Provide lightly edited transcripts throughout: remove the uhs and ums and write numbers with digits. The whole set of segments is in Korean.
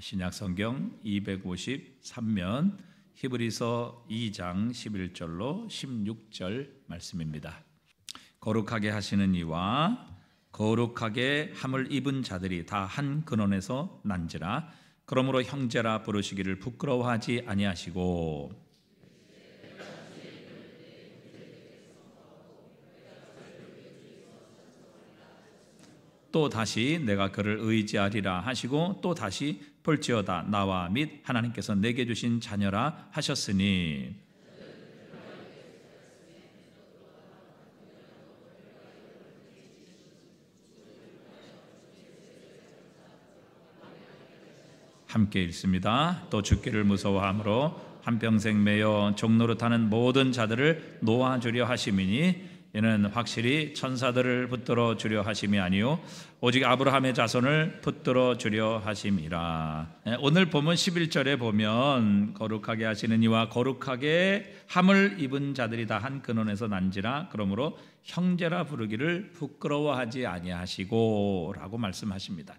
신약성경 253면 히브리서 2장 11절로 16절 말씀입니다. 거룩하게 하시는 이와 거룩하게 함을 입은 자들이 다 한 근원에서 난지라. 그러므로 형제라 부르시기를 부끄러워하지 아니하시고 또 다시 내가 그를 의지하리라 하시고 또 다시 볼지어다 나와 및 하나님께서 내게 주신 자녀라 하셨으니 함께 읽습니다. 또 죽기를 무서워함으로 한평생 매여 종노릇하는 모든 자들을 놓아주려 하심이니 이는 확실히 천사들을 붙들어 주려 하심이 아니요 오직 아브라함의 자손을 붙들어 주려 하심이라. 오늘 보면 11절에 보면 거룩하게 하시는 이와 거룩하게 함을 입은 자들이 다 한 근원에서 난지라. 그러므로 형제라 부르기를 부끄러워하지 아니하시고 라고 말씀하십니다.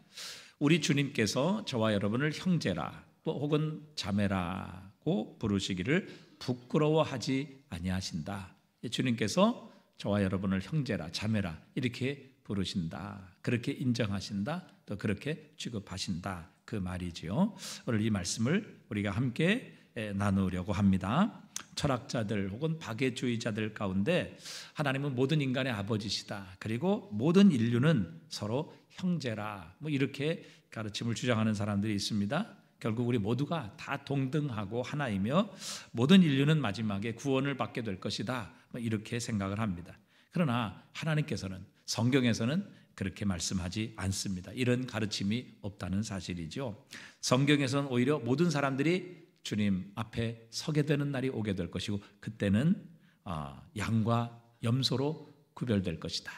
우리 주님께서 저와 여러분을 형제라 또 혹은 자매라고 부르시기를 부끄러워하지 아니하신다. 주님께서 저와 여러분을 형제라 자매라 이렇게 부르신다, 그렇게 인정하신다, 또 그렇게 취급하신다, 그 말이지요. 오늘 이 말씀을 우리가 함께 나누려고 합니다. 철학자들 혹은 박애주의자들 가운데 하나님은 모든 인간의 아버지시다, 그리고 모든 인류는 서로 형제라 이렇게 가르침을 주장하는 사람들이 있습니다. 결국 우리 모두가 다 동등하고 하나이며 모든 인류는 마지막에 구원을 받게 될 것이다, 이렇게 생각을 합니다. 그러나 하나님께서는 성경에서는 그렇게 말씀하지 않습니다. 이런 가르침이 없다는 사실이죠. 성경에서는 오히려 모든 사람들이 주님 앞에 서게 되는 날이 오게 될 것이고 그때는 양과 염소로 구별될 것이다.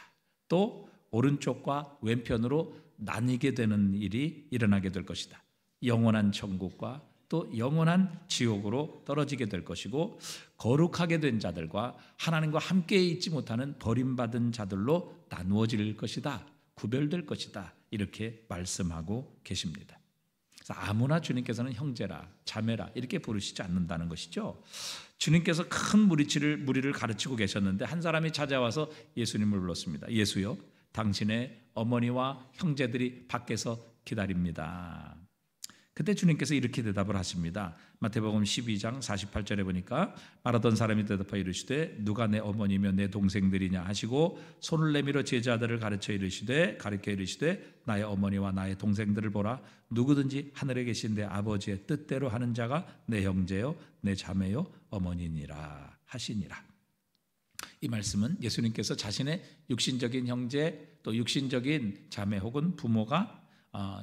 또 오른쪽과 왼편으로 나뉘게 되는 일이 일어나게 될 것이다. 영원한 천국과 또 영원한 지옥으로 떨어지게 될 것이고 거룩하게 된 자들과 하나님과 함께 있지 못하는 버림받은 자들로 나누어질 것이다, 구별될 것이다, 이렇게 말씀하고 계십니다. 그래서 아무나 주님께서는 형제라 자매라 이렇게 부르시지 않는다는 것이죠. 주님께서 큰 무리를 가르치고 계셨는데 한 사람이 찾아와서 예수님을 불렀습니다. 예수여, 당신의 어머니와 형제들이 밖에서 기다립니다. 그때 주님께서 이렇게 대답을 하십니다. 마태복음 12장 48절에 보니까 말하던 사람이 대답하여 이르시되 누가 내 어머니며 내 동생들이냐 하시고 손을 내밀어 제자들을 가르쳐 이르시되 나의 어머니와 나의 동생들을 보라. 누구든지 하늘에 계신 내 아버지의 뜻대로 하는 자가 내 형제요 내 자매요 어머니니라 하시니라. 이 말씀은 예수님께서 자신의 육신적인 형제 또 육신적인 자매 혹은 부모가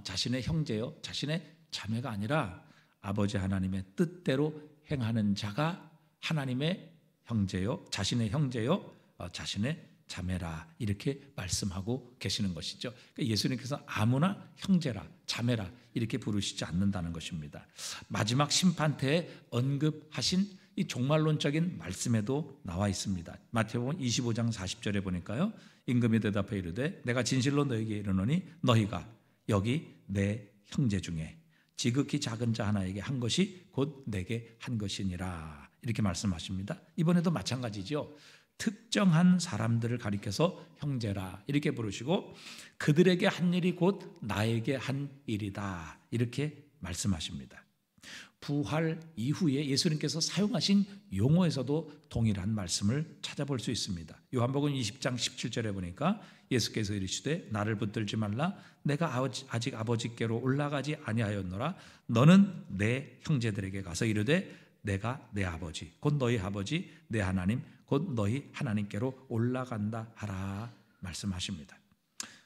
자신의 형제요 자신의 자매가 아니라 아버지 하나님의 뜻대로 행하는 자가 하나님의 형제요 자신의 형제요 자신의 자매라 이렇게 말씀하고 계시는 것이죠. 그러니까 예수님께서 아무나 형제라 자매라 이렇게 부르시지 않는다는 것입니다. 마지막 심판태에 언급하신 이 종말론적인 말씀에도 나와 있습니다. 마태복음 25장 40절에 보니까요, 임금이 대답해 이르되 내가 진실로 너에게 이르노니 너희가 여기 내 형제 중에 지극히 작은 자 하나에게 한 것이 곧 내게 한 것이니라 이렇게 말씀하십니다. 이번에도 마찬가지죠. 특정한 사람들을 가리켜서 형제라 이렇게 부르시고 그들에게 한 일이 곧 나에게 한 일이다 이렇게 말씀하십니다. 부활 이후에 예수님께서 사용하신 용어에서도 동일한 말씀을 찾아볼 수 있습니다. 요한복음 20장 17절에 보니까 예수께서 이르시되 나를 붙들지 말라. 내가 아직 아버지께로 올라가지 아니하였노라. 너는 내 형제들에게 가서 이르되 내가 내 아버지 곧 너희 아버지 내 하나님 곧 너희 하나님께로 올라간다 하라 말씀하십니다.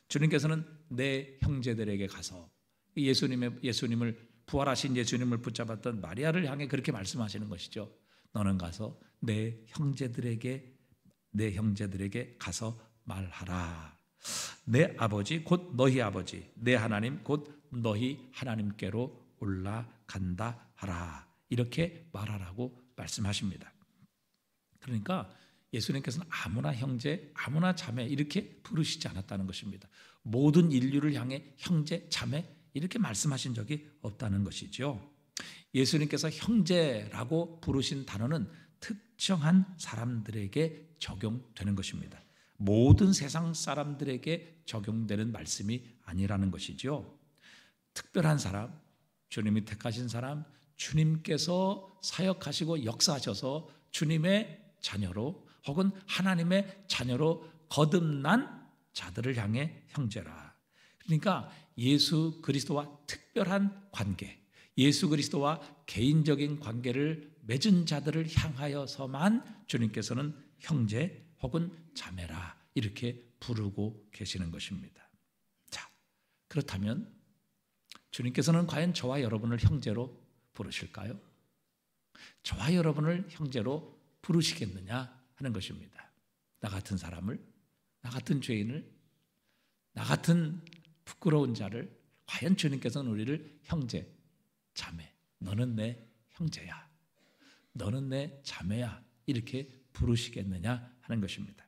주님께서는 내 형제들에게 가서 예수님을 부활하신 예수님을 붙잡았던 마리아를 향해 그렇게 말씀하시는 것이죠. 너는 가서 내 형제들에게 가서 말하라. 내 아버지 곧 너희 아버지 내 하나님 곧 너희 하나님께로 올라간다 하라. 이렇게 말하라고 말씀하십니다. 그러니까 예수님께서는 아무나 형제, 아무나 자매 이렇게 부르시지 않았다는 것입니다. 모든 인류를 향해 형제, 자매 이렇게 말씀하신 적이 없다는 것이죠. 예수님께서 형제라고 부르신 단어는 특정한 사람들에게 적용되는 것입니다. 모든 세상 사람들에게 적용되는 말씀이 아니라는 것이죠. 특별한 사람, 주님이 택하신 사람, 주님께서 사역하시고 역사하셔서 주님의 자녀로 혹은 하나님의 자녀로 거듭난 자들을 향해 형제라. 그러니까 예수 그리스도와 특별한 관계, 예수 그리스도와 개인적인 관계를 맺은 자들을 향하여서만 주님께서는 형제 혹은 자매라 이렇게 부르고 계시는 것입니다. 자, 그렇다면 주님께서는 과연 저와 여러분을 형제로 부르실까요? 저와 여러분을 형제로 부르시겠느냐 하는 것입니다. 나 같은 사람을, 나 같은 죄인을, 나 같은 부끄러운 자를 과연 주님께서는 우리를 형제, 자매, 너는 내 형제야, 너는 내 자매야 이렇게 부르시겠느냐 하는 것입니다.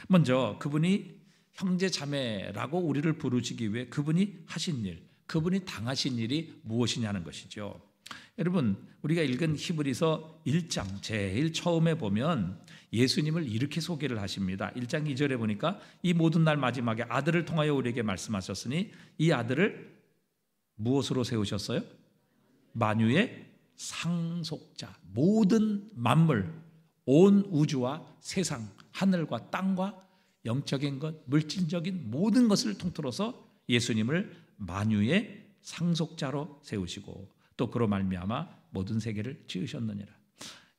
먼저 그분이 형제 자매라고 우리를 부르시기 위해 그분이 하신 일, 그분이 당하신 일이 무엇이냐는 것이죠. 여러분, 우리가 읽은 히브리서 1장 제일 처음에 보면 예수님을 이렇게 소개를 하십니다. 1장 2절에 보니까 이 모든 날 마지막에 아들을 통하여 우리에게 말씀하셨으니 이 아들을 무엇으로 세우셨어요? 만유의 상속자, 모든 만물, 온 우주와 세상, 하늘과 땅과 영적인 것, 물질적인 모든 것을 통틀어서 예수님을 만유의 상속자로 세우시고 또 그로 말미암아 모든 세계를 지으셨느니라.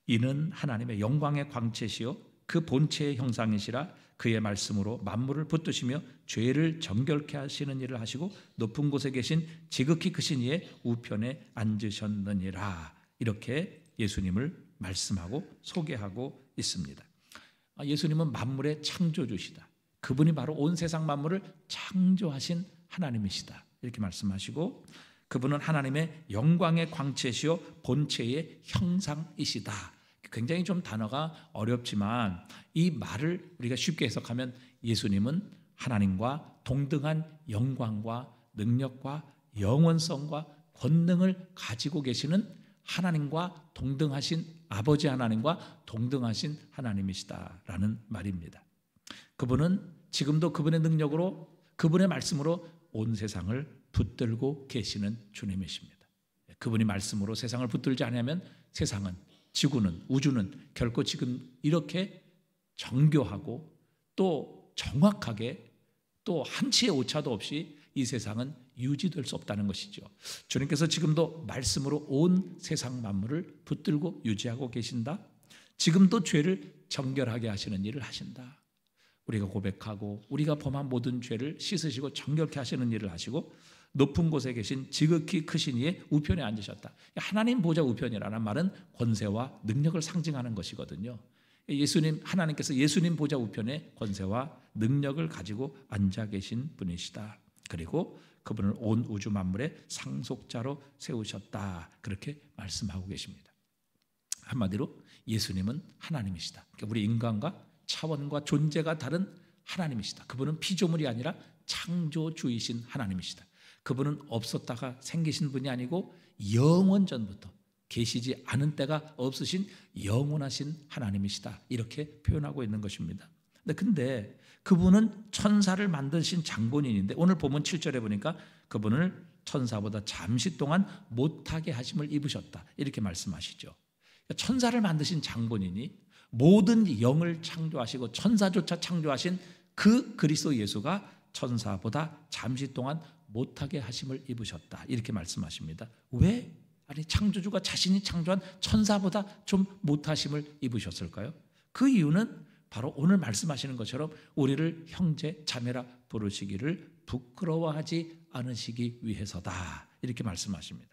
이는 하나님의 영광의 광채시요 그 본체의 형상이시라. 그의 말씀으로 만물을 붙드시며 죄를 정결케 하시는 일을 하시고 높은 곳에 계신 지극히 크신 이의 우편에 앉으셨느니라. 이렇게 예수님을 말씀하고 소개하고 있습니다. 예수님은 만물의 창조주시다. 그분이 바로 온 세상 만물을 창조하신 하나님이시다. 이렇게 말씀하시고 그분은 하나님의 영광의 광채시요 본체의 형상이시다. 굉장히 좀 단어가 어렵지만 이 말을 우리가 쉽게 해석하면 예수님은 하나님과 동등한 영광과 능력과 영원성과 권능을 가지고 계시는 하나님과 동등하신 아버지 하나님과 동등하신 하나님이시다라는 말입니다. 그분은 지금도 그분의 능력으로 그분의 말씀으로 온 세상을 붙들고 계시는 주님이십니다. 그분이 말씀으로 세상을 붙들지 않으면 세상은, 지구는, 우주는 결코 지금 이렇게 정교하고 또 정확하게 또 한치의 오차도 없이 이 세상은 유지될 수 없다는 것이죠. 주님께서 지금도 말씀으로 온 세상 만물을 붙들고 유지하고 계신다. 지금도 죄를 정결하게 하시는 일을 하신다. 우리가 고백하고 우리가 범한 모든 죄를 씻으시고 정결케 하시는 일을 하시고 높은 곳에 계신 지극히 크신 이의 우편에 앉으셨다. 하나님 보좌 우편이라는 말은 권세와 능력을 상징하는 것이거든요. 예수님, 하나님께서 예수님 보좌 우편에 권세와 능력을 가지고 앉아 계신 분이시다. 그리고 그분을 온 우주 만물의 상속자로 세우셨다. 그렇게 말씀하고 계십니다. 한마디로 예수님은 하나님이시다. 그러니까 우리 인간과 차원과 존재가 다른 하나님이시다. 그분은 피조물이 아니라 창조주이신 하나님이시다. 그분은 없었다가 생기신 분이 아니고 영원 전부터 계시지 않은 때가 없으신 영원하신 하나님이시다. 이렇게 표현하고 있는 것입니다. 근데 그분은 천사를 만드신 장본인인데 오늘 본문 7절에 보니까 그분을 천사보다 잠시 동안 못하게 하심을 입으셨다. 이렇게 말씀하시죠. 천사를 만드신 장본인이 모든 영을 창조하시고 천사조차 창조하신 그 그리스도 예수가 천사보다 잠시 동안 못하게 하심을 입으셨다. 이렇게 말씀하십니다. 왜? 아니 창조주가 자신이 창조한 천사보다 좀 못하심을 입으셨을까요? 그 이유는 바로 오늘 말씀하시는 것처럼 우리를 형제 자매라 부르시기를 부끄러워하지 않으시기 위해서다. 이렇게 말씀하십니다.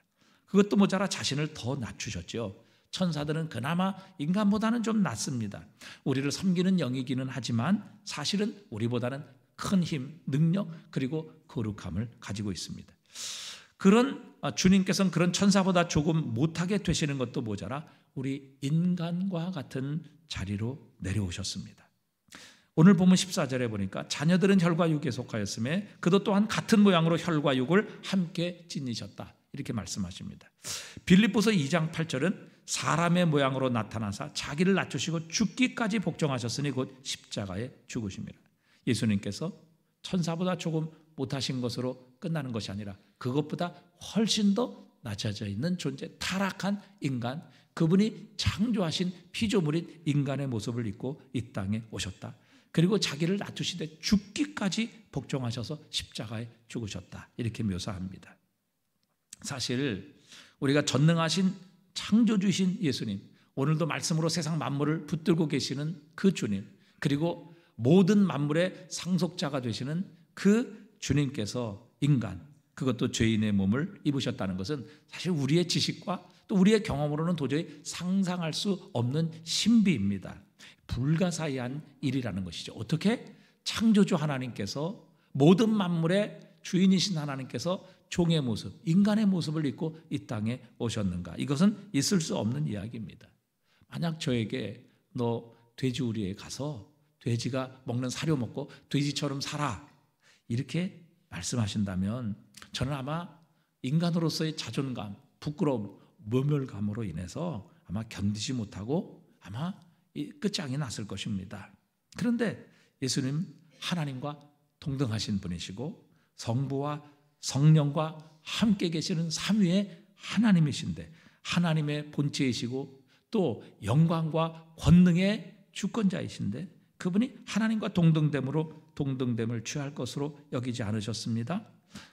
그것도 모자라 자신을 더 낮추셨죠. 천사들은 그나마 인간보다는 좀 낫습니다. 우리를 섬기는 영이기는 하지만 사실은 우리보다는 큰 힘, 능력 그리고 거룩함을 가지고 있습니다. 그런 주님께서는 그런 천사보다 조금 못하게 되시는 것도 모자라 우리 인간과 같은 자리로 내려오셨습니다. 오늘 본문 14절에 보니까 자녀들은 혈과 육에 속하였음에 그도 또한 같은 모양으로 혈과 육을 함께 지니셨다, 이렇게 말씀하십니다. 빌립보서 2장 8절은 사람의 모양으로 나타나사 자기를 낮추시고 죽기까지 복종하셨으니 곧 십자가에 죽으심이라. 예수님께서 천사보다 조금 못하신 것으로 끝나는 것이 아니라 그것보다 훨씬 더 낮아져 있는 존재, 타락한 인간, 그분이 창조하신 피조물인 인간의 모습을 입고 이 땅에 오셨다. 그리고 자기를 낮추시되 죽기까지 복종하셔서 십자가에 죽으셨다, 이렇게 묘사합니다. 사실 우리가 전능하신 창조주신 예수님, 오늘도 말씀으로 세상 만물을 붙들고 계시는 그 주님, 그리고 모든 만물의 상속자가 되시는 그 주님께서 인간, 그것도 죄인의 몸을 입으셨다는 것은 사실 우리의 지식과 또 우리의 경험으로는 도저히 상상할 수 없는 신비입니다. 불가사의한 일이라는 것이죠. 어떻게? 창조주 하나님께서, 모든 만물의 주인이신 하나님께서 종의 모습, 인간의 모습을 입고 이 땅에 오셨는가? 이것은 있을 수 없는 이야기입니다. 만약 저에게 너 돼지우리에 가서 돼지가 먹는 사료 먹고 돼지처럼 살아, 이렇게 말씀하신다면 저는 아마 인간으로서의 자존감, 부끄러움, 모멸감으로 인해서 아마 견디지 못하고 아마 끝장이 났을 것입니다. 그런데 예수님 하나님과 동등하신 분이시고 성부와 성령과 함께 계시는 삼위의 하나님이신데, 하나님의 본체이시고 또 영광과 권능의 주권자이신데, 그분이 하나님과 동등됨을 취할 것으로 여기지 않으셨습니다.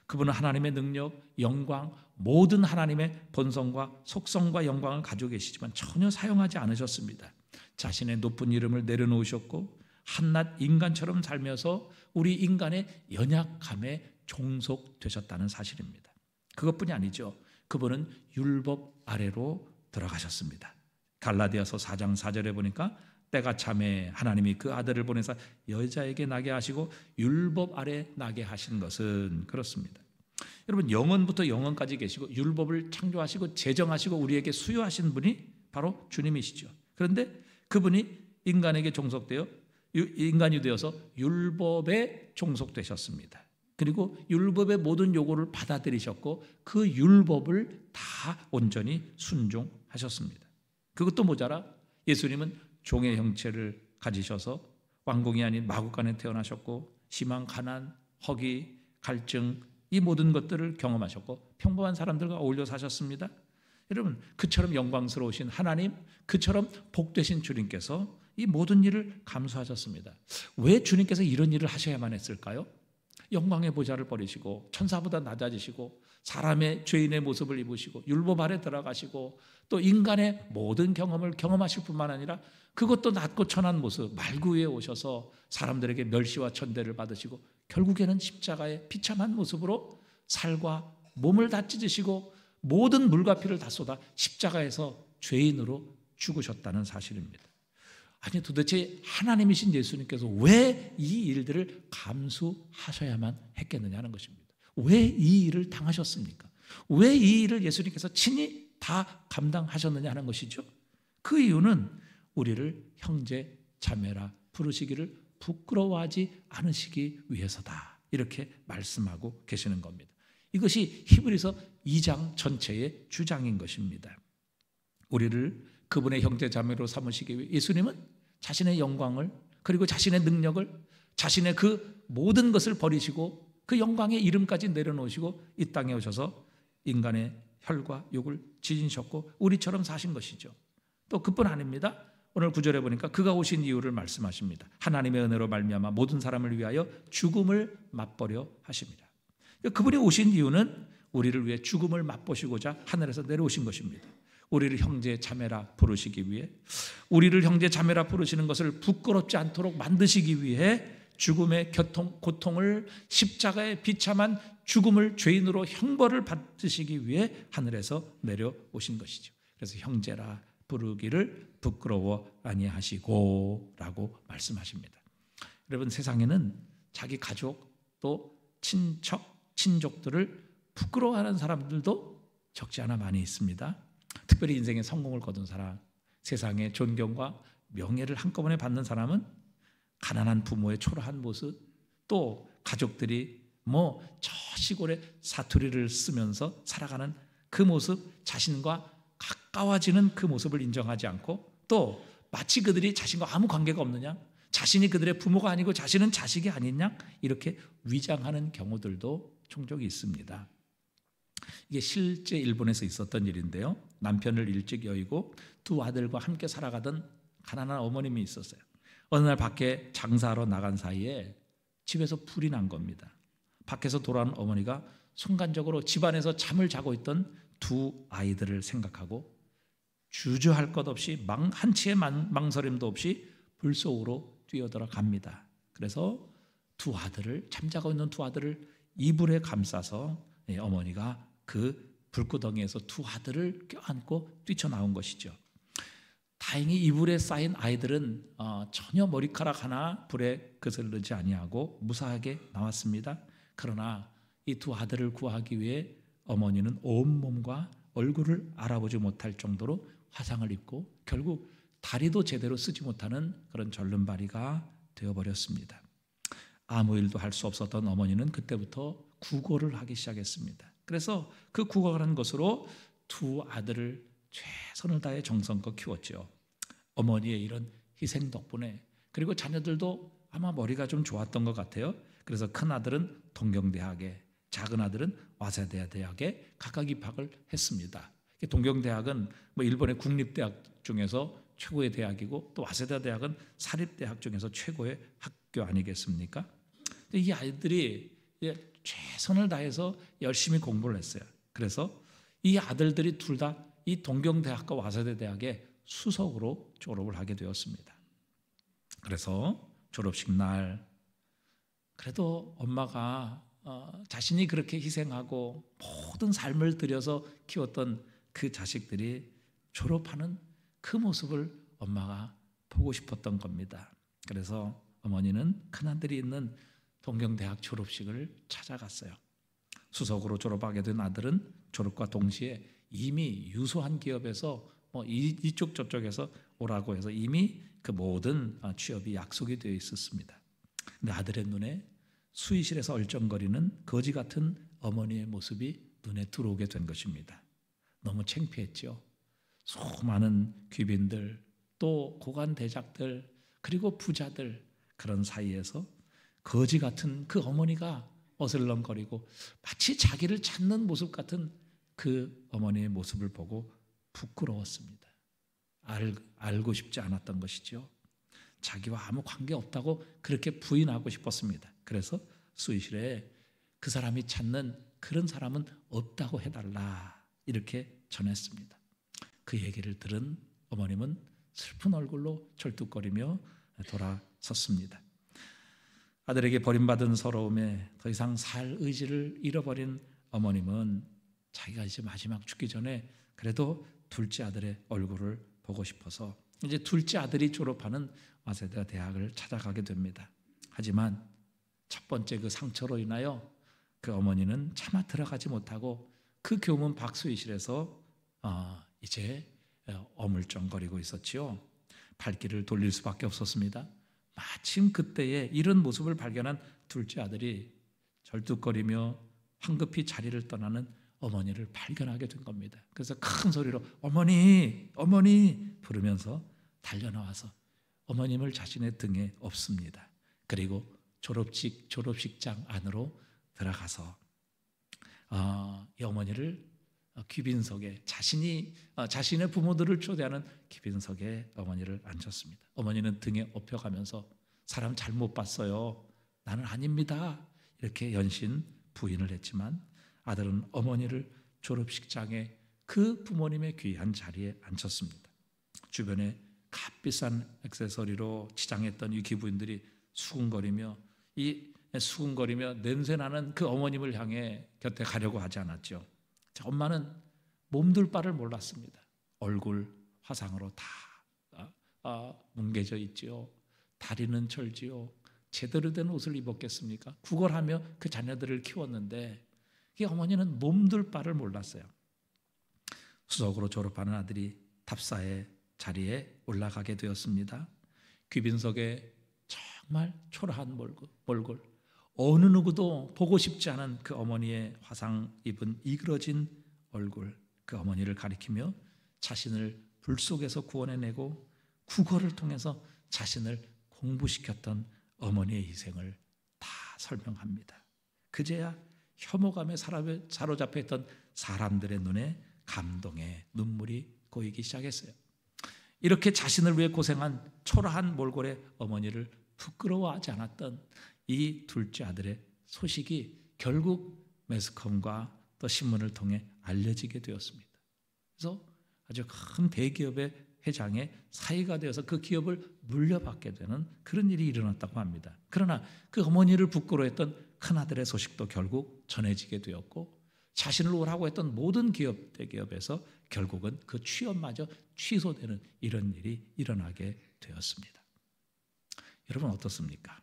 그분은 하나님의 능력, 영광, 모든 하나님의 본성과 속성과 영광을 가지고 계시지만 전혀 사용하지 않으셨습니다. 자신의 높은 이름을 내려놓으셨고 한낱 인간처럼 살면서 우리 인간의 연약함에 종속되셨다는 사실입니다. 그것뿐이 아니죠. 그분은 율법 아래로 들어가셨습니다. 갈라디아서 4장 4절에 보니까 때가 참에 하나님이 그 아들을 보내사 여자에게 나게 하시고 율법 아래 나게 하신 것은, 그렇습니다. 여러분, 영원부터 영원까지 계시고 율법을 창조하시고 제정하시고 우리에게 수여하신 분이 바로 주님이시죠. 그런데 그분이 인간에게 종속되어 인간이 되어서 율법에 종속되셨습니다. 그리고 율법의 모든 요구를 받아들이셨고 그 율법을 다 온전히 순종하셨습니다. 그것도 모자라 예수님은 종의 형체를 가지셔서 왕궁이 아닌 마구간에 태어나셨고 심한 가난, 허기, 갈증, 이 모든 것들을 경험하셨고 평범한 사람들과 어울려 사셨습니다. 여러분, 그처럼 영광스러우신 하나님, 그처럼 복되신 주님께서 이 모든 일을 감수하셨습니다. 왜 주님께서 이런 일을 하셔야만 했을까요? 영광의 보좌를 버리시고 천사보다 낮아지시고 사람의 죄인의 모습을 입으시고 율법 아래 들어가시고 또 인간의 모든 경험을 경험하실 뿐만 아니라 그것도 낮고 천한 모습, 말구 위에 오셔서 사람들에게 멸시와 천대를 받으시고 결국에는 십자가의 비참한 모습으로 살과 몸을 다 찢으시고 모든 물과 피를 다 쏟아 십자가에서 죄인으로 죽으셨다는 사실입니다. 아니, 도대체 하나님이신 예수님께서 왜 이 일들을 감수하셔야만 했겠느냐는 것입니다. 왜 이 일을 당하셨습니까? 왜 이 일을 예수님께서 친히 다 감당하셨느냐 하는 것이죠. 그 이유는 우리를 형제 자매라 부르시기를 부끄러워하지 않으시기 위해서다, 이렇게 말씀하고 계시는 겁니다. 이것이 히브리서 2장 전체의 주장인 것입니다. 우리를 그분의 형제 자매로 삼으시기 위해 예수님은 자신의 영광을, 그리고 자신의 능력을, 자신의 그 모든 것을 버리시고 그 영광의 이름까지 내려놓으시고 이 땅에 오셔서 인간의 혈과 육을 지니셨고 우리처럼 사신 것이죠. 또 그뿐 아닙니다. 오늘 9절에 보니까 그가 오신 이유를 말씀하십니다. 하나님의 은혜로 말미암아 모든 사람을 위하여 죽음을 맛보려 하십니다. 그분이 오신 이유는 우리를 위해 죽음을 맛보시고자 하늘에서 내려오신 것입니다. 우리를 형제 자매라 부르시기 위해, 우리를 형제 자매라 부르시는 것을 부끄럽지 않도록 만드시기 위해 죽음의 고통을, 십자가의 비참한 죽음을, 죄인으로 형벌을 받으시기 위해 하늘에서 내려오신 것이죠. 그래서 형제라 부르기를 부끄러워 아니하시고 라고 말씀하십니다. 여러분, 세상에는 자기 가족 또 친족들을 부끄러워하는 사람들도 적지 않아 많이 있습니다. 특별히 인생의 성공을 거둔 사람, 세상의 존경과 명예를 한꺼번에 받는 사람은 가난한 부모의 초라한 모습, 또 가족들이 저 시골에 사투리를 쓰면서 살아가는 그 모습, 자신과 가까워지는 그 모습을 인정하지 않고, 또 마치 그들이 자신과 아무 관계가 없느냐, 자신이 그들의 부모가 아니고 자신은 자식이 아니냐, 이렇게 위장하는 경우들도 종종 있습니다. 이게 실제 일본에서 있었던 일인데요. 남편을 일찍 여의고 두 아들과 함께 살아가던 가난한 어머님이 있었어요. 어느 날 밖에 장사하러 나간 사이에 집에서 불이 난 겁니다. 밖에서 돌아온 어머니가 순간적으로 집안에서 잠을 자고 있던 두 아이들을 생각하고 주저할 것 없이 한치의 망설임도 없이 불 속으로 뛰어들어갑니다. 그래서 잠자고 있는 두 아들을 이불에 감싸서 어머니가 그 불구덩이에서 두 아들을 껴안고 뛰쳐나온 것이죠. 다행히 이불에 쌓인 아이들은 전혀 머리카락 하나 불에 거스르지 아니하고 무사하게 나왔습니다. 그러나 이 두 아들을 구하기 위해 어머니는 온몸과 얼굴을 알아보지 못할 정도로 화상을 입고 결국 다리도 제대로 쓰지 못하는 그런 절름발이가 되어버렸습니다. 아무 일도 할 수 없었던 어머니는 그때부터 구걸을 하기 시작했습니다. 그래서 그 구걸하는 것으로 두 아들을 최선을 다해 정성껏 키웠죠. 어머니의 이런 희생 덕분에, 그리고 자녀들도 아마 머리가 좀 좋았던 것 같아요. 그래서 큰 아들은 동경대학에, 작은 아들은 와세다 대학에 각각 입학을 했습니다. 동경대학은 일본의 국립대학 중에서 최고의 대학이고, 또 와세다 대학은 사립대학 중에서 최고의 학교 아니겠습니까? 이 아이들이 최선을 다해서 열심히 공부를 했어요. 그래서 이 아들들이 둘 다 이 동경대학과 와세다 대학에 수석으로 졸업을 하게 되었습니다. 그래서 졸업식 날, 그래도 엄마가 자신이 그렇게 희생하고 모든 삶을 들여서 키웠던 그 자식들이 졸업하는 그 모습을 엄마가 보고 싶었던 겁니다. 그래서 어머니는 큰아들이 있는 동경대학 졸업식을 찾아갔어요. 수석으로 졸업하게 된 아들은 졸업과 동시에 이미 유소한 기업에서 이쪽 저쪽에서 오라고 해서 이미 그 모든 취업이 약속이 되어 있었습니다. 근데 아들의 눈에 수의실에서 얼쩡거리는 거지 같은 어머니의 모습이 눈에 들어오게 된 것입니다. 너무 창피했죠. 수많은 귀빈들, 또 고관 대작들, 그리고 부자들, 그런 사이에서 거지 같은 그 어머니가 어슬렁거리고 마치 자기를 찾는 모습 같은 그 어머니의 모습을 보고 부끄러웠습니다. 알고 싶지 않았던 것이죠. 자기와 아무 관계 없다고 그렇게 부인하고 싶었습니다. 그래서 수의실에 그 사람이 찾는 그런 사람은 없다고 해달라, 이렇게 전했습니다. 그 얘기를 들은 어머님은 슬픈 얼굴로 절뚝거리며 돌아섰습니다. 아들에게 버림받은 서러움에 더 이상 살 의지를 잃어버린 어머님은 자기가 이제 마지막 죽기 전에 그래도 둘째 아들의 얼굴을 보고 싶어서 이제 둘째 아들이 졸업하는 와세다 대학을 찾아가게 됩니다. 하지만 첫 번째 그 상처로 인하여 그 어머니는 차마 들어가지 못하고 그 교문 박수의실에서 이제 어물쩡거리고 있었지요. 발길을 돌릴 수밖에 없었습니다. 마침 그때에 이런 모습을 발견한 둘째 아들이 절뚝거리며 황급히 자리를 떠나는 어머니를 발견하게 된 겁니다. 그래서 큰 소리로 어머니, 어머니 부르면서 달려나와서 어머님을 자신의 등에 업습니다. 그리고 졸업식장 안으로 들어가서 이 어머니를 귀빈석에, 자신의 부모들을 초대하는 귀빈석에 어머니를 앉혔습니다. 어머니는 등에 업혀가면서 사람 잘못 봤어요, 나는 아닙니다, 이렇게 연신 부인을 했지만 아들은 어머니를 졸업식장에 그 부모님의 귀한 자리에 앉혔습니다. 주변에 값비싼 액세서리로 치장했던 이 귀부인들이 수군거리며 냄새나는 그 어머님을 향해 곁에 가려고 하지 않았죠. 엄마는 몸둘 바를 몰랐습니다. 얼굴 화상으로 다 뭉개져 있지요. 다리는 절지요. 제대로 된 옷을 입었겠습니까? 구걸하며 그 자녀들을 키웠는데 이 어머니는 몸둘 바를 몰랐어요. 수석으로 졸업하는 아들이 답사의 자리에 올라가게 되었습니다. 귀빈석에 정말 초라한 몰골, 어느 누구도 보고 싶지 않은 그 어머니의 화상 입은 이그러진 얼굴, 그 어머니를 가리키며 자신을 불 속에서 구원해내고 국어를 통해서 자신을 공부시켰던 어머니의 희생을 다 설명합니다. 그제야 혐오감에 사로잡혀 있던 사람들의 눈에 감동의 눈물이 고이기 시작했어요. 이렇게 자신을 위해 고생한 초라한 몰골의 어머니를 부끄러워하지 않았던 이 둘째 아들의 소식이 결국 매스컴과 또 신문을 통해 알려지게 되었습니다. 그래서 아주 큰 대기업의 회장의 사위가 되어서 그 기업을 물려받게 되는 그런 일이 일어났다고 합니다. 그러나 그 어머니를 부끄러워했던 큰아들의 소식도 결국 전해지게 되었고, 자신을 오라고 했던 모든 대기업에서 결국은 그 취업마저 취소되는 이런 일이 일어나게 되었습니다. 여러분 어떻습니까?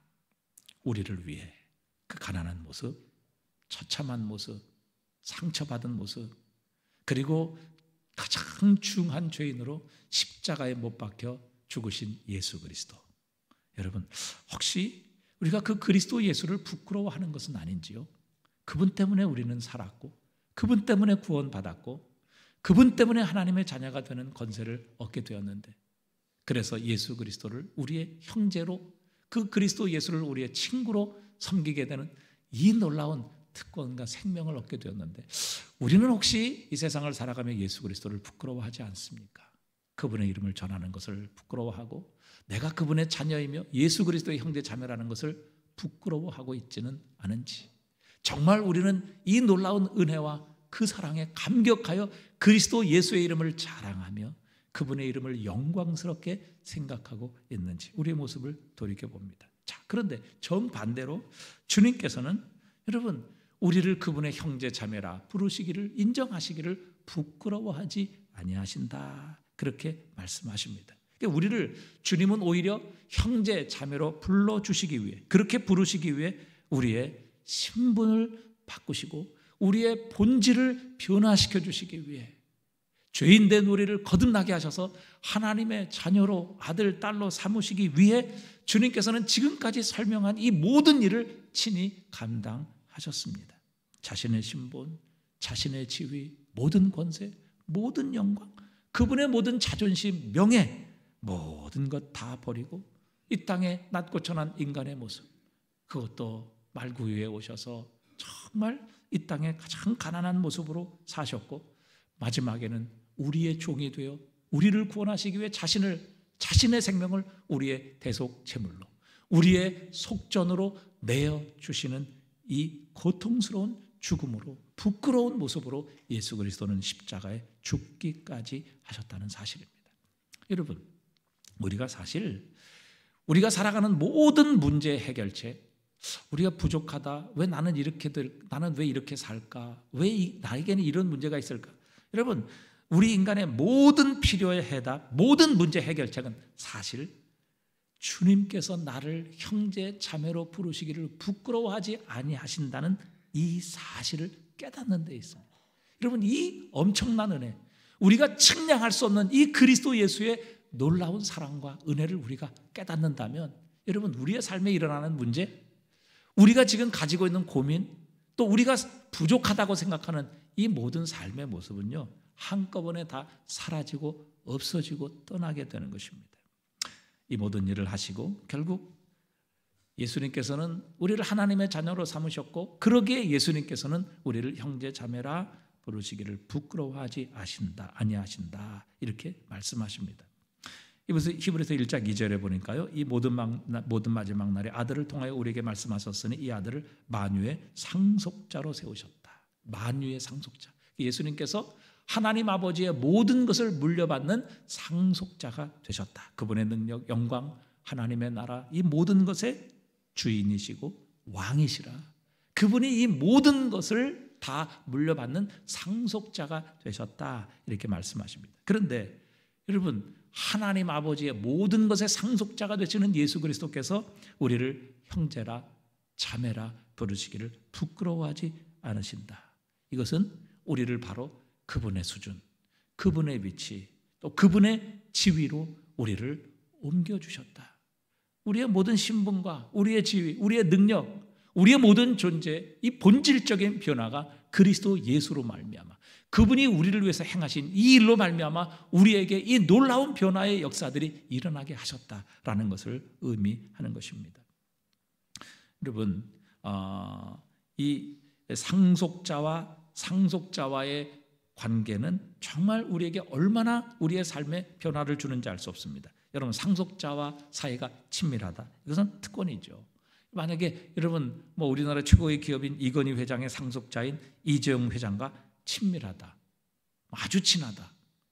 우리를 위해 그 가난한 모습, 처참한 모습, 상처받은 모습, 그리고 가장 중한 죄인으로 십자가에 못 박혀 죽으신 예수 그리스도. 여러분 혹시 우리가 그 그리스도 예수를 부끄러워하는 것은 아닌지요? 그분 때문에 우리는 살았고, 그분 때문에 구원받았고, 그분 때문에 하나님의 자녀가 되는 권세를 얻게 되었는데, 그래서 예수 그리스도를 우리의 형제로, 그 그리스도 예수를 우리의 친구로 섬기게 되는 이 놀라운 특권과 생명을 얻게 되었는데, 우리는 혹시 이 세상을 살아가며 예수 그리스도를 부끄러워하지 않습니까? 그분의 이름을 전하는 것을 부끄러워하고, 내가 그분의 자녀이며 예수 그리스도의 형제 자매라는 것을 부끄러워하고 있지는 않은지, 정말 우리는 이 놀라운 은혜와 그 사랑에 감격하여 그리스도 예수의 이름을 자랑하며 그분의 이름을 영광스럽게 생각하고 있는지 우리의 모습을 돌이켜봅니다. 자, 그런데 정반대로 주님께서는 여러분 우리를 그분의 형제 자매라 부르시기를, 인정하시기를 부끄러워하지 아니하신다, 그렇게 말씀하십니다. 우리를 주님은 오히려 형제 자매로 불러주시기 위해, 그렇게 부르시기 위해 우리의 신분을 바꾸시고 우리의 본질을 변화시켜 주시기 위해 죄인된 우리를 거듭나게 하셔서 하나님의 자녀로, 아들, 딸로 삼으시기 위해 주님께서는 지금까지 설명한 이 모든 일을 친히 감당하셨습니다. 자신의 신분, 자신의 지위, 모든 권세, 모든 영광, 그분의 모든 자존심, 명예, 모든 것 다 버리고 이 땅에 낮고 천한 인간의 모습, 그것도 말구유에 오셔서 정말 이 땅에 가장 가난한 모습으로 사셨고, 마지막에는 우리의 종이 되어 우리를 구원하시기 위해 자신의 생명을 우리의 대속 제물로, 우리의 속전으로 내어주시는 이 고통스러운 죽음으로, 부끄러운 모습으로 예수 그리스도는 십자가에 죽기까지 하셨다는 사실입니다. 여러분, 우리가 살아가는 모든 문제 해결책, 우리가 부족하다, 나는 왜 이렇게 살까, 왜 나에게는 이런 문제가 있을까? 여러분, 우리 인간의 모든 필요의 해답, 모든 문제 해결책은 사실 주님께서 나를 형제 자매로 부르시기를 부끄러워하지 아니하신다는 이 사실을 깨닫는 데 있습니다. 여러분, 이 엄청난 은혜, 우리가 측량할 수 없는 이 그리스도 예수의 놀라운 사랑과 은혜를 우리가 깨닫는다면, 여러분, 우리의 삶에 일어나는 문제, 우리가 지금 가지고 있는 고민, 또 우리가 부족하다고 생각하는 이 모든 삶의 모습은요, 한꺼번에 다 사라지고 없어지고 떠나게 되는 것입니다. 이 모든 일을 하시고 결국 예수님께서는 우리를 하나님의 자녀로 삼으셨고, 그러기에 예수님께서는 우리를 형제 자매라 부르시기를 부끄러워하지 아니하신다, 이렇게 말씀하십니다. 히브리서 1장 2절에 보니까요, 이 모든 마지막 날에 아들을 통하여 우리에게 말씀하셨으니 이 아들을 만유의 상속자로 세우셨다. 만유의 상속자, 예수님께서 하나님 아버지의 모든 것을 물려받는 상속자가 되셨다. 그분의 능력, 영광, 하나님의 나라, 이 모든 것의 주인이시고 왕이시라. 그분이 이 모든 것을 다 물려받는 상속자가 되셨다, 이렇게 말씀하십니다. 그런데 여러분, 하나님 아버지의 모든 것의 상속자가 되시는 예수 그리스도께서 우리를 형제라 자매라 부르시기를 부끄러워하지 않으신다. 이것은 우리를 바로 그분의 수준, 그분의 위치, 또 그분의 지위로 우리를 옮겨주셨다. 우리의 모든 신분과 우리의 지위, 우리의 능력, 우리의 모든 존재, 이 본질적인 변화가 그리스도 예수로 말미암아 그분이 우리를 위해서 행하신 이 일로 말미암아 우리에게 이 놀라운 변화의 역사들이 일어나게 하셨다라는 것을 의미하는 것입니다. 여러분, 이 상속자와의 관계는 정말 우리에게 얼마나 우리의 삶에 변화를 주는지 알 수 없습니다. 여러분, 상속자와 사이가 친밀하다, 이것은 특권이죠. 만약에 여러분 우리나라 최고의 기업인 이건희 회장의 상속자인 이재용 회장과 친밀하다, 아주 친하다,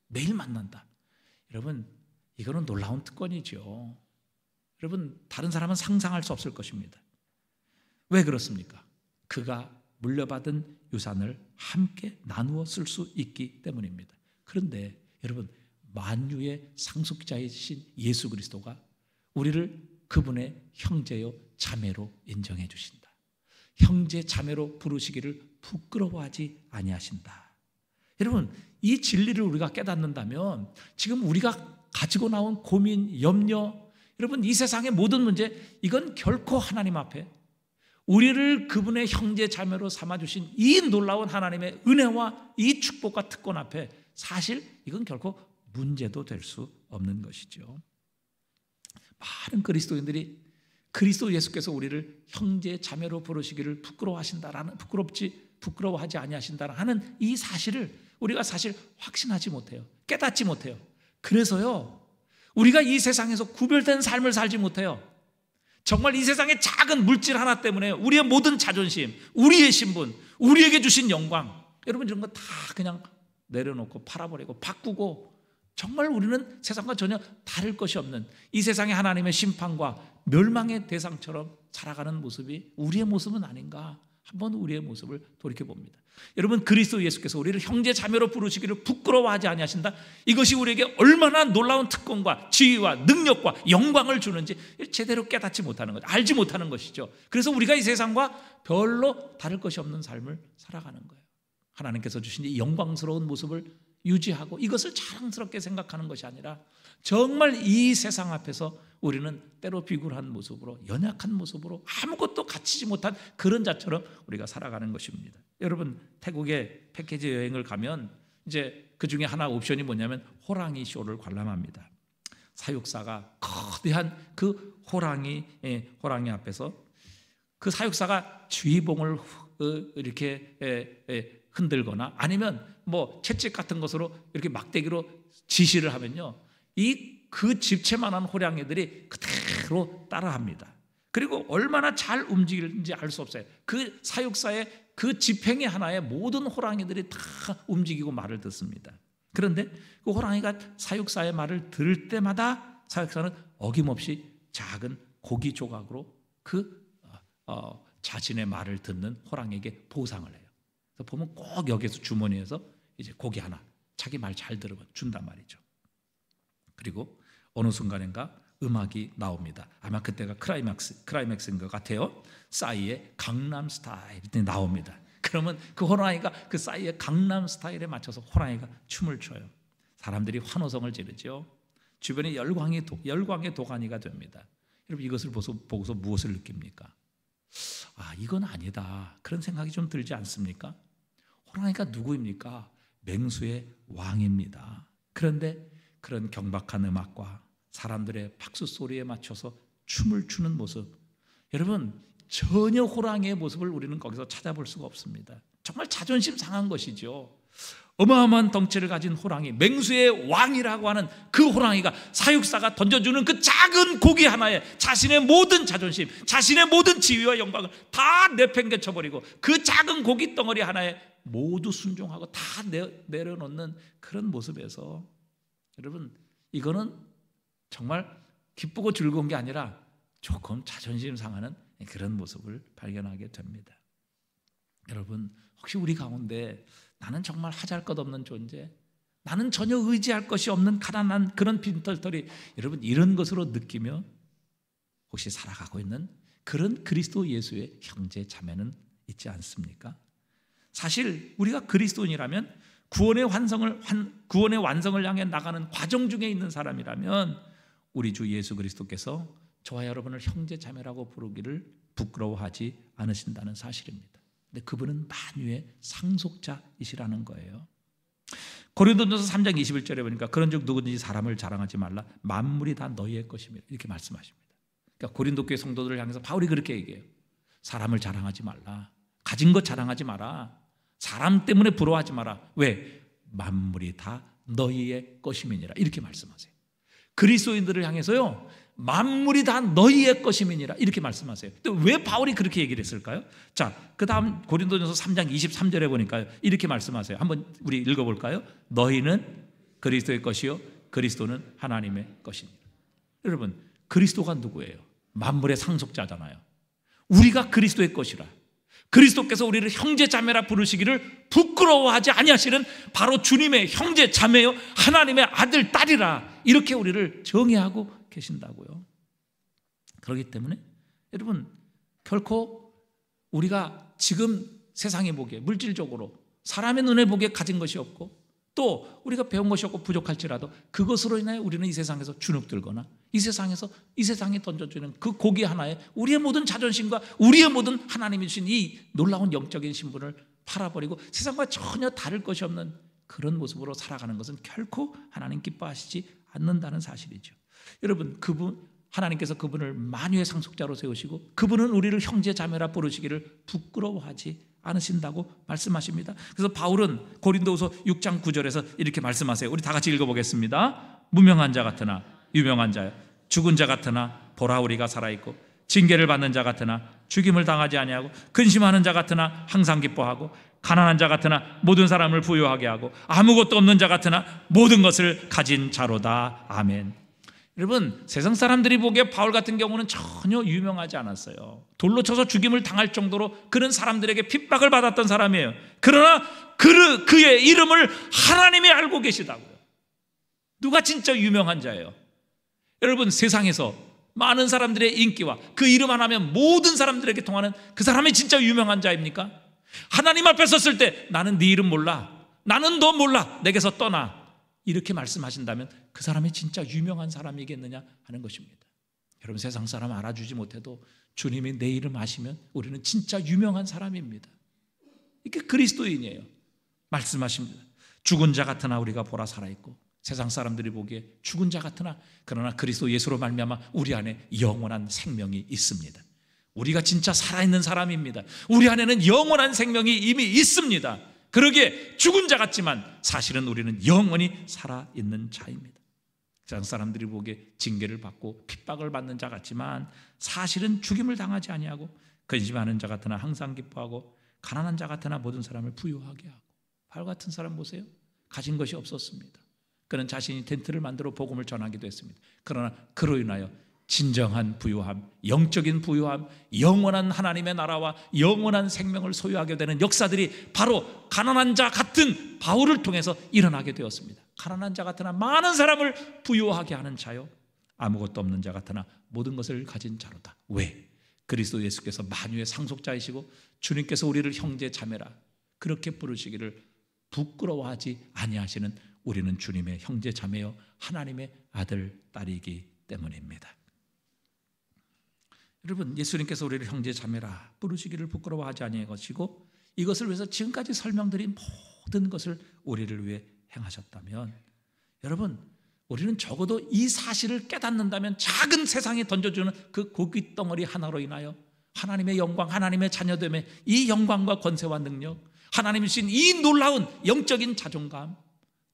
매일 만난다, 여러분 이거는 놀라운 특권이죠. 여러분, 다른 사람은 상상할 수 없을 것입니다. 왜 그렇습니까? 그가 물려받은 유산을 함께 나누어 쓸 수 있기 때문입니다. 그런데 여러분, 만유의 상속자이신 예수 그리스도가 우리를 그분의 형제요 자매로 인정해 주신다. 형제 자매로 부르시기를 부끄러워하지 아니하신다. 여러분, 이 진리를 우리가 깨닫는다면 지금 우리가 가지고 나온 고민, 염려, 여러분 이 세상의 모든 문제, 이건 결코 하나님 앞에 우리를 그분의 형제 자매로 삼아주신 이 놀라운 하나님의 은혜와 이 축복과 특권 앞에 사실 이건 결코 문제도 될 수 없는 것이죠. 많은 그리스도인들이 그리스도 예수께서 우리를 형제 자매로 부르시기를 부끄러워하지 아니하신다라는 하는 이 사실을 우리가 사실 확신하지 못해요. 깨닫지 못해요. 그래서요, 우리가 이 세상에서 구별된 삶을 살지 못해요. 정말 이 세상의 작은 물질 하나 때문에 우리의 모든 자존심, 우리의 신분, 우리에게 주신 영광, 여러분 이런 거 다 그냥 내려놓고 팔아버리고 바꾸고, 정말 우리는 세상과 전혀 다를 것이 없는 이 세상의 하나님의 심판과 멸망의 대상처럼 살아가는 모습이 우리의 모습은 아닌가, 한번 우리의 모습을 돌이켜봅니다. 여러분, 그리스도 예수께서 우리를 형제 자매로 부르시기를 부끄러워하지 아니하신다, 이것이 우리에게 얼마나 놀라운 특권과 지위와 능력과 영광을 주는지 제대로 깨닫지 못하는 것, 알지 못하는 것이죠. 그래서 우리가 이 세상과 별로 다를 것이 없는 삶을 살아가는 거예요. 하나님께서 주신 이 영광스러운 모습을 유지하고 이것을 자랑스럽게 생각하는 것이 아니라 정말 이 세상 앞에서 우리는 때로 비굴한 모습으로, 연약한 모습으로, 아무것도 갖추지 못한 그런 자처럼 우리가 살아가는 것입니다. 여러분, 태국에 패키지 여행을 가면 이제 그 중에 하나 옵션이 뭐냐면 호랑이 쇼를 관람합니다. 사육사가 거대한 그 호랑이 앞에서 그 사육사가 주의봉을 이렇게 흔들거나 아니면 채찍 같은 것으로 이렇게 막대기로 지시를 하면요, 그 집채만한 호랑이들이 그대로 따라합니다. 그리고 얼마나 잘 움직이는지 알 수 없어요. 그 사육사의 그 집행이 하나에 모든 호랑이들이 다 움직이고 말을 듣습니다. 그런데 그 호랑이가 사육사의 말을 들을 때마다 사육사는 어김없이 작은 고기 조각으로 자신의 말을 듣는 호랑이에게 보상을 해요. 그래서 보면 꼭 여기서 주머니에서 이제 고기 하나 자기 말 잘 들으면 준단 말이죠. 그리고 어느 순간인가 음악이 나옵니다. 아마 그때가 클라이맥스인 것 같아요. 싸이의 강남 스타일이 나옵니다. 그러면 그 호랑이가 그 싸이의 강남 스타일에 맞춰서 호랑이가 춤을 춰요. 사람들이 환호성을 지르죠. 주변에 열광의 도가니가 됩니다. 여러분, 이것을 보고서 무엇을 느낍니까? 이건 아니다, 그런 생각이 좀 들지 않습니까? 호랑이가 누구입니까? 맹수의 왕입니다. 그런데 그런 경박한 음악과 사람들의 박수 소리에 맞춰서 춤을 추는 모습, 여러분 전혀 호랑이의 모습을 우리는 거기서 찾아볼 수가 없습니다. 정말 자존심 상한 것이죠. 어마어마한 덩치를 가진 호랑이, 맹수의 왕이라고 하는 그 호랑이가 사육사가 던져주는 그 작은 고기 하나에 자신의 모든 자존심, 자신의 모든 지위와 영광을 다 내팽개쳐버리고 그 작은 고기 덩어리 하나에 모두 순종하고 다 내려놓는 그런 모습에서, 여러분 이거는 정말 기쁘고 즐거운 게 아니라 조금 자존심 상하는 그런 모습을 발견하게 됩니다. 여러분, 혹시 우리 가운데 나는 정말 하잘것없는 존재, 나는 전혀 의지할 것이 없는 가난한 그런 빈털터리, 여러분 이런 것으로 느끼며 혹시 살아가고 있는 그런 그리스도 예수의 형제 자매는 있지 않습니까? 사실 우리가 그리스도인이라면 구원의 완성을 향해 나가는 과정 중에 있는 사람이라면 우리 주 예수 그리스도께서 저와 여러분을 형제 자매라고 부르기를 부끄러워하지 않으신다는 사실입니다. 근데 그분은 만유의 상속자이시라는 거예요. 고린도전서 3장 21절에 보니까 그런즉 누구든지 사람을 자랑하지 말라, 만물이 다 너희의 것이며 이렇게 말씀하십니다. 그러니까 고린도 교회 성도들을 향해서 바울이 그렇게 얘기해요. 사람을 자랑하지 말라, 가진 것 자랑하지 마라, 사람 때문에 부러워하지 마라. 왜? 만물이 다 너희의 것임이니라 이렇게 말씀하세요. 그리스도인들을 향해서요, 만물이 다 너희의 것임이니라 이렇게 말씀하세요. 또 왜 바울이 그렇게 얘기를 했을까요? 자, 그 다음 고린도전서 3장 23절에 보니까 이렇게 말씀하세요. 한번 우리 읽어볼까요? 너희는 그리스도의 것이요 그리스도는 하나님의 것이니라. 여러분, 그리스도가 누구예요? 만물의 상속자잖아요. 우리가 그리스도의 것이라, 그리스도께서 우리를 형제 자매라 부르시기를 부끄러워하지 아니하시는 바로 주님의 형제 자매요 하나님의 아들 딸이라 이렇게 우리를 정의하고 계신다고요. 그렇기 때문에 여러분, 결코 우리가 지금 세상에 보기에 물질적으로 사람의 눈에 보기에 가진 것이 없고 또 우리가 배운 것이 없고 부족할지라도 그것으로 인하여 우리는 이 세상에서 주눅들거나 이 세상에 던져주는 그 고기 하나에 우리의 모든 자존심과 우리의 모든 하나님이 주신 이 놀라운 영적인 신분을 팔아버리고 세상과 전혀 다를 것이 없는 그런 모습으로 살아가는 것은 결코 하나님 기뻐하시지 않는다는 사실이죠. 여러분, 하나님께서 그분을 만유의 상속자로 세우시고 그분은 우리를 형제 자매라 부르시기를 부끄러워하지 않으신다고 말씀하십니다. 그래서 바울은 고린도후서 6장 9절에서 이렇게 말씀하세요. 우리 다 같이 읽어보겠습니다. 무명한 자 같으나 유명한 자요, 죽은 자 같으나 보라 우리가 살아있고, 징계를 받는 자 같으나 죽임을 당하지 아니하고, 근심하는 자 같으나 항상 기뻐하고, 가난한 자 같으나 모든 사람을 부유하게 하고, 아무것도 없는 자 같으나 모든 것을 가진 자로다. 아멘. 여러분, 세상 사람들이 보기에 바울 같은 경우는 전혀 유명하지 않았어요. 돌로 쳐서 죽임을 당할 정도로 그런 사람들에게 핍박을 받았던 사람이에요. 그러나 그의 이름을 하나님이 알고 계시다고요. 누가 진짜 유명한 자예요? 여러분, 세상에서 많은 사람들의 인기와 그 이름 하나면 모든 사람들에게 통하는 그 사람이 진짜 유명한 자입니까? 하나님 앞에 섰을 때 나는 네 이름 몰라, 나는 너 몰라, 내게서 떠나, 이렇게 말씀하신다면 그 사람이 진짜 유명한 사람이겠느냐 하는 것입니다. 여러분, 세상 사람 알아주지 못해도 주님이 내 이름 아시면 우리는 진짜 유명한 사람입니다. 이게 그리스도인이에요. 말씀하십니다. 죽은 자 같으나 우리가 보라 살아있고, 세상 사람들이 보기에 죽은 자 같으나 그러나 그리스도 예수로 말미암아 우리 안에 영원한 생명이 있습니다. 우리가 진짜 살아있는 사람입니다. 우리 안에는 영원한 생명이 이미 있습니다. 그러기에 죽은 자 같지만 사실은 우리는 영원히 살아있는 자입니다. 세상 사람들이 보기에 징계를 받고 핍박을 받는 자 같지만 사실은 죽임을 당하지 아니하고, 근심하는 자 같으나 항상 기뻐하고, 가난한 자 같으나 모든 사람을 부유하게 하고. 바울 같은 사람 보세요. 가진 것이 없었습니다. 그는 자신이 텐트를 만들어 복음을 전하기도 했습니다. 그러나 그로 인하여 진정한 부유함, 영적인 부유함, 영원한 하나님의 나라와 영원한 생명을 소유하게 되는 역사들이 바로 가난한 자 같은 바울을 통해서 일어나게 되었습니다. 가난한 자 같으나 많은 사람을 부유하게 하는 자요, 아무것도 없는 자 같으나 모든 것을 가진 자로다. 왜? 그리스도 예수께서 만유의 상속자이시고 주님께서 우리를 형제 자매라 그렇게 부르시기를 부끄러워하지 아니하시는 우리는 주님의 형제 자매요 하나님의 아들 딸이기 때문입니다. 여러분, 예수님께서 우리를 형제 자매라 부르시기를 부끄러워하지 아니하시고 이것을 위해서 지금까지 설명드린 모든 것을 우리를 위해 행하셨다면, 여러분, 우리는 적어도 이 사실을 깨닫는다면 작은 세상에 던져주는 그 고깃 덩어리 하나로 인하여 하나님의 영광, 하나님의 자녀됨의 이 영광과 권세와 능력, 하나님이 주신 이 놀라운 영적인 자존감,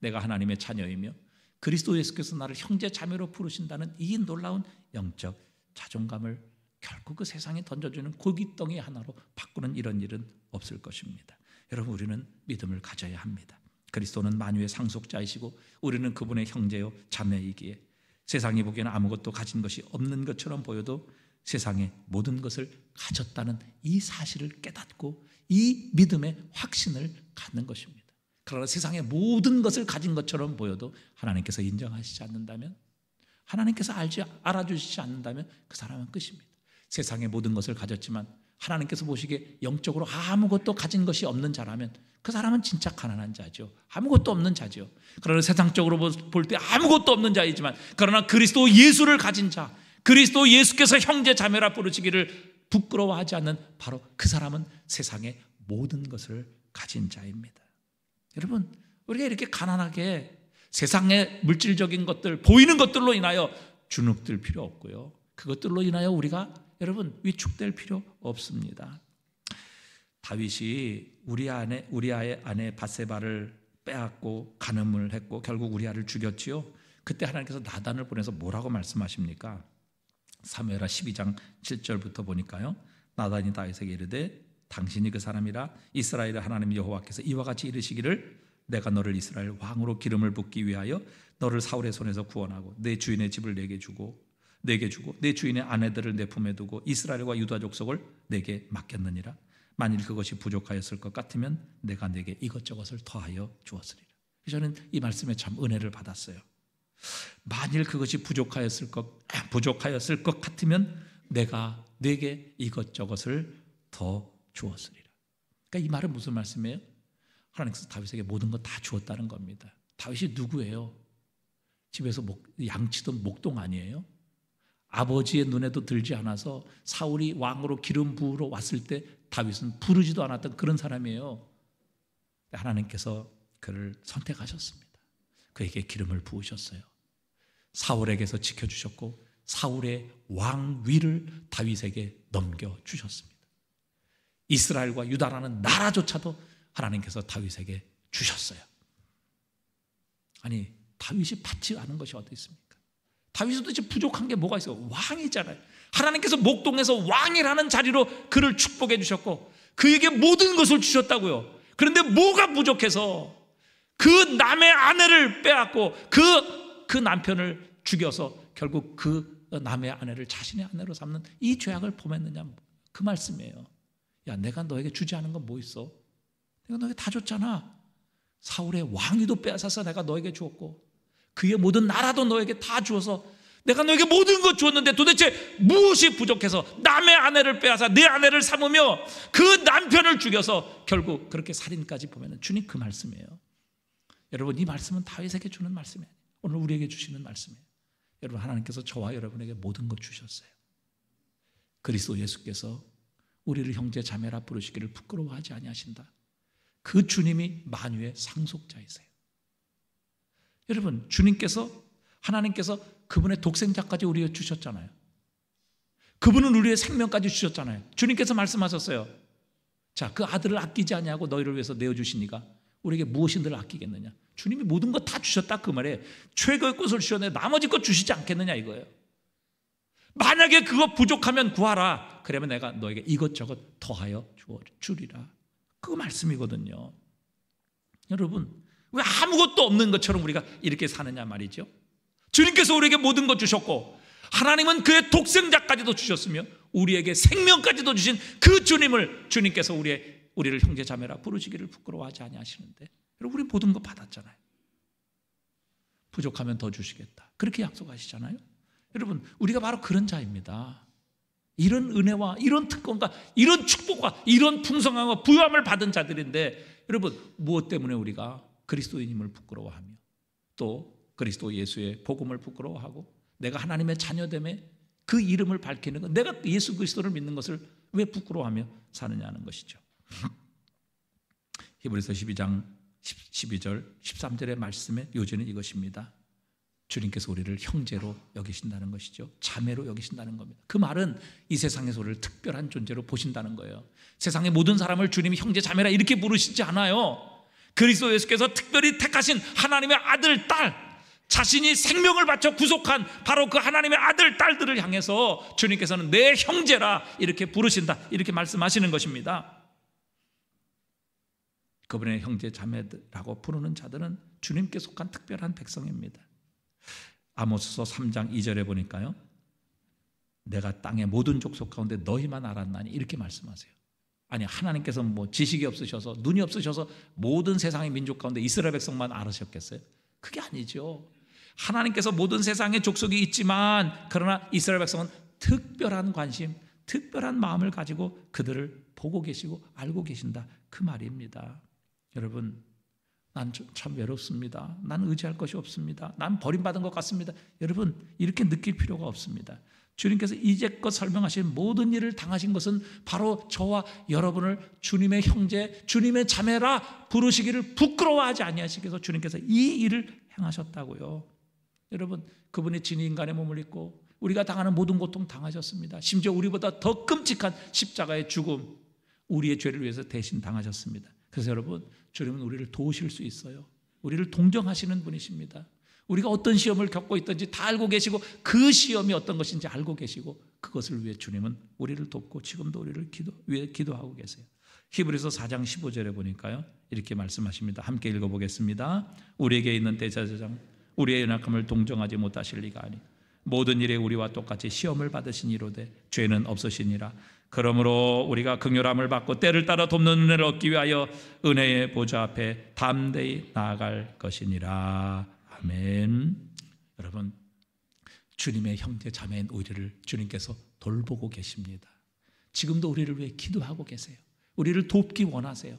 내가 하나님의 자녀이며 그리스도 예수께서 나를 형제 자매로 부르신다는 이 놀라운 영적 자존감을 결코 그 세상에 던져주는 고깃덩이 하나로 바꾸는 이런 일은 없을 것입니다. 여러분, 우리는 믿음을 가져야 합니다. 그리스도는 만유의 상속자이시고 우리는 그분의 형제요 자매이기에 세상이 보기에는 아무것도 가진 것이 없는 것처럼 보여도 세상의 모든 것을 가졌다는 이 사실을 깨닫고 이 믿음의 확신을 갖는 것입니다. 그러나 세상의 모든 것을 가진 것처럼 보여도 하나님께서 인정하시지 않는다면, 하나님께서 알아주시지 않는다면 그 사람은 끝입니다. 세상의 모든 것을 가졌지만 하나님께서 보시기에 영적으로 아무것도 가진 것이 없는 자라면 그 사람은 진짜 가난한 자죠. 아무것도 없는 자죠. 그러나 세상적으로 볼 때 아무것도 없는 자이지만, 그러나 그리스도 예수를 가진 자, 그리스도 예수께서 형제 자매라 부르시기를 부끄러워하지 않는 바로 그 사람은 세상의 모든 것을 가진 자입니다. 여러분, 우리가 이렇게 가난하게 세상의 물질적인 것들, 보이는 것들로 인하여 주눅들 필요 없고요, 그것들로 인하여 우리가 여러분 위축될 필요 없습니다. 다윗이 우리아의 아내 밧세바를 빼앗고 간음을 했고 결국 우리아를 죽였지요. 그때 하나님께서 나단을 보내서 뭐라고 말씀하십니까? 사무엘하 12장 7절부터 보니까요, 나단이 다윗에게 이르되 당신이 그 사람이라 이스라엘의 하나님 여호와께서 이와 같이 이르시기를 내가 너를 이스라엘 왕으로 기름을 붓기 위하여 너를 사울의 손에서 구원하고 내 주인의 집을 내게 주고 내 주인의 아내들을 내 품에 두고 이스라엘과 유다 족속을 내게 맡겼느니라. 만일 그것이 부족하였을 것 같으면 내가 내게 이것저것을 더하여 주었으리라. 저는 이 말씀에 참 은혜를 받았어요. 만일 그것이 부족하였을 것 같으면 내가 내게 이것저것을 더 주었으리라. 그러니까 이 말은 무슨 말씀이에요? 하나님께서 다윗에게 모든 것 다 주었다는 겁니다. 다윗이 누구예요? 집에서 양치던 목동 아니에요? 아버지의 눈에도 들지 않아서 사울이 왕으로 기름 부으러 왔을 때 다윗은 부르지도 않았던 그런 사람이에요. 하나님께서 그를 선택하셨습니다. 그에게 기름을 부으셨어요. 사울에게서 지켜주셨고 사울의 왕위를 다윗에게 넘겨주셨습니다. 이스라엘과 유다라는 나라조차도 하나님께서 다윗에게 주셨어요. 아니, 다윗이 받지 않은 것이 어디 있습니까? 다윗도 이제 부족한 게 뭐가 있어요? 왕이잖아요. 하나님께서 목동에서 왕이라는 자리로 그를 축복해 주셨고 그에게 모든 것을 주셨다고요. 그런데 뭐가 부족해서 그 남의 아내를 빼앗고 그 남편을 죽여서 결국 그 남의 아내를 자신의 아내로 삼는 이 죄악을 범했느냐, 그 말씀이에요. 야, 내가 너에게 주지 않은 건 뭐 있어? 내가 너에게 다 줬잖아. 사울의 왕위도 빼앗아서 내가 너에게 주었고 그의 모든 나라도 너에게 다 주어서 내가 너에게 모든 것 주었는데 도대체 무엇이 부족해서 남의 아내를 빼앗아 내 아내를 삼으며 그 남편을 죽여서 결국 그렇게 살인까지 보면 주님 그 말씀이에요. 여러분, 이 말씀은 다윗에게 주는 말씀이에요. 오늘 우리에게 주시는 말씀이에요. 여러분, 하나님께서 저와 여러분에게 모든 것 주셨어요. 그리스도 예수께서 우리를 형제 자매라 부르시기를 부끄러워하지 아니하신다. 그 주님이 만유의 상속자이세요. 여러분, 하나님께서 그분의 독생자까지 우리에게 주셨잖아요. 그분은 우리의 생명까지 주셨잖아요. 주님께서 말씀하셨어요. 자, 그 아들을 아끼지 아니하고 너희를 위해서 내어주시니까 우리에게 무엇인들 아끼겠느냐. 주님이 모든 것 다 주셨다 그 말이에요. 최고의 것을 주셨는데 나머지 것 주시지 않겠느냐 이거예요. 만약에 그거 부족하면 구하라. 그러면 내가 너에게 이것저것 더하여 주리라. 그 말씀이거든요. 여러분, 왜 아무것도 없는 것처럼 우리가 이렇게 사느냐 말이죠. 주님께서 우리에게 모든 것 주셨고 하나님은 그의 독생자까지도 주셨으며 우리에게 생명까지도 주신 그 주님께서 우리를 형제 자매라 부르시기를 부끄러워하지 아니하시는데, 여러분, 우리 모든 것 받았잖아요. 부족하면 더 주시겠다 그렇게 약속하시잖아요. 여러분, 우리가 바로 그런 자입니다. 이런 은혜와 이런 특권과 이런 축복과 이런 풍성함과 부유함을 받은 자들인데, 여러분, 무엇 때문에 우리가 그리스도인임을 부끄러워하며 또 그리스도 예수의 복음을 부끄러워하고 내가 하나님의 자녀됨에 그 이름을 밝히는 것, 내가 예수 그리스도를 믿는 것을 왜 부끄러워하며 사느냐는 것이죠. 히브리서 12장 12절 13절의 말씀의 요지는 이것입니다. 주님께서 우리를 형제로 여기신다는 것이죠. 자매로 여기신다는 겁니다. 그 말은 이 세상에서 우리를 특별한 존재로 보신다는 거예요. 세상의 모든 사람을 주님이 형제 자매라 이렇게 부르시지 않아요. 그리스도 예수께서 특별히 택하신 하나님의 아들, 딸, 자신이 생명을 바쳐 구속한 바로 그 하나님의 아들, 딸들을 향해서 주님께서는 내 형제라 이렇게 부르신다, 이렇게 말씀하시는 것입니다. 그분의 형제 자매라고 부르는 자들은 주님께 속한 특별한 백성입니다. 아모스서 3장 2절에 보니까요, 내가 땅의 모든 족속 가운데 너희만 알았나니 이렇게 말씀하세요. 아니, 하나님께서 뭐 지식이 없으셔서 눈이 없으셔서 모든 세상의 민족 가운데 이스라엘 백성만 알으셨겠어요? 그게 아니죠. 하나님께서 모든 세상의 족속이 있지만 그러나 이스라엘 백성은 특별한 관심, 특별한 마음을 가지고 그들을 보고 계시고 알고 계신다, 그 말입니다. 여러분, 난 참 외롭습니다. 난 의지할 것이 없습니다. 난 버림받은 것 같습니다. 여러분, 이렇게 느낄 필요가 없습니다. 주님께서 이제껏 설명하신 모든 일을 당하신 것은 바로 저와 여러분을 주님의 형제, 주님의 자매라 부르시기를 부끄러워하지 아니하시기 위해서 주님께서 이 일을 행하셨다고요. 여러분, 그분이 진이 인간의 몸을 입고 우리가 당하는 모든 고통 당하셨습니다. 심지어 우리보다 더 끔찍한 십자가의 죽음, 우리의 죄를 위해서 대신 당하셨습니다. 그래서 여러분, 주님은 우리를 도우실 수 있어요. 우리를 동정하시는 분이십니다. 우리가 어떤 시험을 겪고 있든지 다 알고 계시고 그 시험이 어떤 것인지 알고 계시고 그것을 위해 주님은 우리를 돕고 지금도 우리를 위해 기도하고 계세요. 히브리서 4장 15절에 보니까요, 이렇게 말씀하십니다. 함께 읽어보겠습니다. 우리에게 있는 대제사장 우리의 연약함을 동정하지 못하실 리가 아니 모든 일에 우리와 똑같이 시험을 받으시니로되 죄는 없으시니라. 그러므로 우리가 긍휼함을 받고 때를 따라 돕는 은혜를 얻기 위하여 은혜의 보좌 앞에 담대히 나아갈 것이니라. 아멘. 여러분, 주님의 형제 자매인 우리를 주님께서 돌보고 계십니다. 지금도 우리를 위해 기도하고 계세요. 우리를 돕기 원하세요.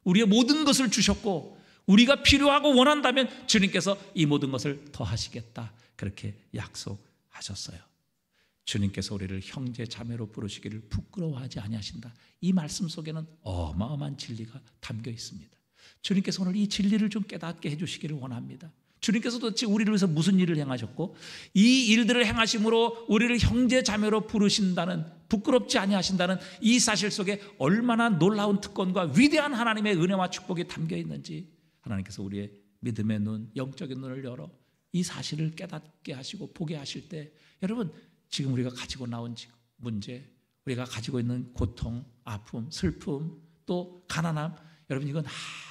우리의 모든 것을 주셨고 우리가 필요하고 원한다면 주님께서 이 모든 것을 더하시겠다, 그렇게 약속하셨어요. 주님께서 우리를 형제 자매로 부르시기를 부끄러워하지 아니하신다. 이 말씀 속에는 어마어마한 진리가 담겨 있습니다. 주님께서 오늘 이 진리를 좀 깨닫게 해주시기를 원합니다. 주님께서 도대체 우리를 위해서 무슨 일을 행하셨고 이 일들을 행하심으로 우리를 형제 자매로 부르신다는, 부끄럽지 아니하신다는 이 사실 속에 얼마나 놀라운 특권과 위대한 하나님의 은혜와 축복이 담겨 있는지 하나님께서 우리의 믿음의 눈, 영적인 눈을 열어 이 사실을 깨닫게 하시고 보게 하실 때, 여러분, 지금 우리가 가지고 나온 문제, 우리가 가지고 있는 고통, 아픔, 슬픔, 또 가난함, 여러분, 이건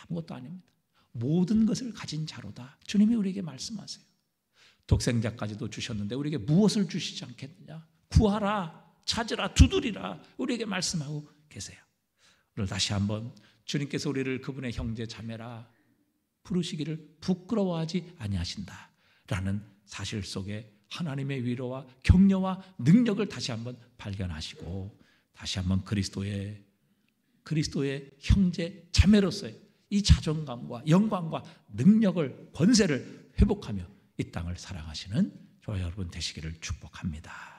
아무것도 아닙니다. 모든 것을 가진 자로다. 주님이 우리에게 말씀하세요. 독생자까지도 주셨는데 우리에게 무엇을 주시지 않겠느냐? 구하라, 찾으라, 두드리라, 우리에게 말씀하고 계세요. 오늘 다시 한번 주님께서 우리를 그분의 형제 자매라 부르시기를 부끄러워하지 아니하신다라는 사실 속에 하나님의 위로와 격려와 능력을 다시 한번 발견하시고 다시 한번 그리스도의 형제 자매로서의 이 자존감과 영광과 능력을, 권세를 회복하며 이 땅을 사랑하시는 저와 여러분 되시기를 축복합니다.